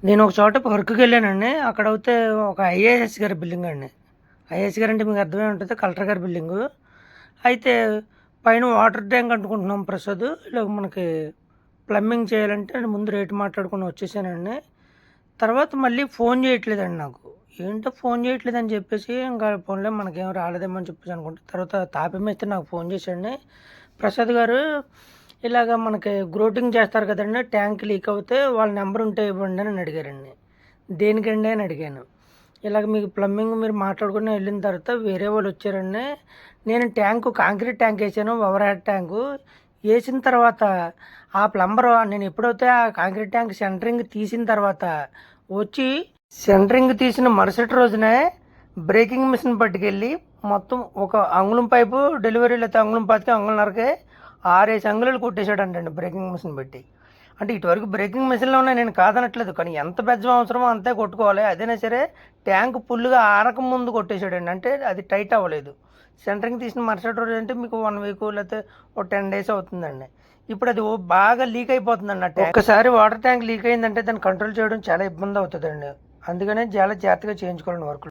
నేను ఒక చోట వర్క్‌కి వెళ్ళానండి. అక్కడైతే ఒక ఐఏఎస్ గారి బిల్డింగ్ అండి. ఐఏఎస్ గారు అంటే మీకు అర్థమై ఉంటది. కలెక్టర్ గారి బిల్డింగు. అయితే పైన వాటర్ ట్యాంక్ అంటుకుంటున్నాం ప్రసాద్. ఇలాగ మనకి ప్లంబింగ్ చేయాలంటే ముందు రేట్ మాట్లాడుకొని వచ్చేసానండి. తర్వాత మళ్ళీ ఫోన్ చేయట్లేదండి నాకు. ఏంటో ఫోన్ చేయట్లేదని చెప్పేసి ఇంకా పోన్లే మనకేం రాలేదేమో అని చెప్పేసి అనుకుంటే తర్వాత తాపీ నాకు ఫోన్ చేశాడండి. ప్రసాద్ గారు ఇలాగ మనకి గ్రోటింగ్ చేస్తారు కదండీ! ట్యాంక్ లీక్ అవుతే వాళ్ళ నంబర్ ఉంటే ఇవ్వండి అని అడిగారండి. దేనికండి అని అడిగాను. ఇలాగ మీకు ప్లంబింగ్ మీరు మాట్లాడుకొని వెళ్ళిన తర్వాత వేరే వాళ్ళు వచ్చారండి. నేను కాంక్రీట్ ట్యాంక్ ఏసాను. Over head tank. ఏసిన తర్వాత ఆ ప్లంబరు నేను ఎప్పుడైతే ఆ కాంక్రీట్ ట్యాంక్ సెంటరింగ్ తీసిన తర్వాత వచ్చి సెంటరింగ్ తీసిన మరుసటి రోజునే బ్రేకింగ్ మిషన్ పట్టుకెళ్ళి మొత్తం ఒక అంగుళం పైపు డెలివరీ లేకపోతే అంగుళం పాతికి అంగుళంన్నరకే 6, 5 అంగుళాలు కొట్టేశాడంటండి బ్రేకింగ్ మిషన్ పెట్టి. అంటే ఇటువరకు బ్రేకింగ్ మిషన్‌లోనే నేను కాదనట్లేదు. కానీ ఎంత బెజ్జం అవసరమో అంతే కొట్టుకోవాలి. అదైనా సరే ట్యాంక్ ఫుల్‌గా ఆరకముందు కొట్టేశాడండి. అంటే అది టైట్ అవ్వలేదు. సెంటరింగ్ తీసిన మరుసటి రోజు అంటే మీకు 1 వీక్ లేకపోతే ఒక 10 డేస్ అవుతుందండి. ఇప్పుడు అది బాగా లీక్ అయిపోతుందండి ఆ ట్యాంక్. ఒక్కసారి వాటర్ ట్యాంక్ లీక్ అయిందంటే దాన్ని కంట్రోల్ చేయడం చాలా ఇబ్బంది అవుతుందండి. అందుకనే చాలా జాగ్రత్తగా చేయించుకోవాలండి వర్కులు.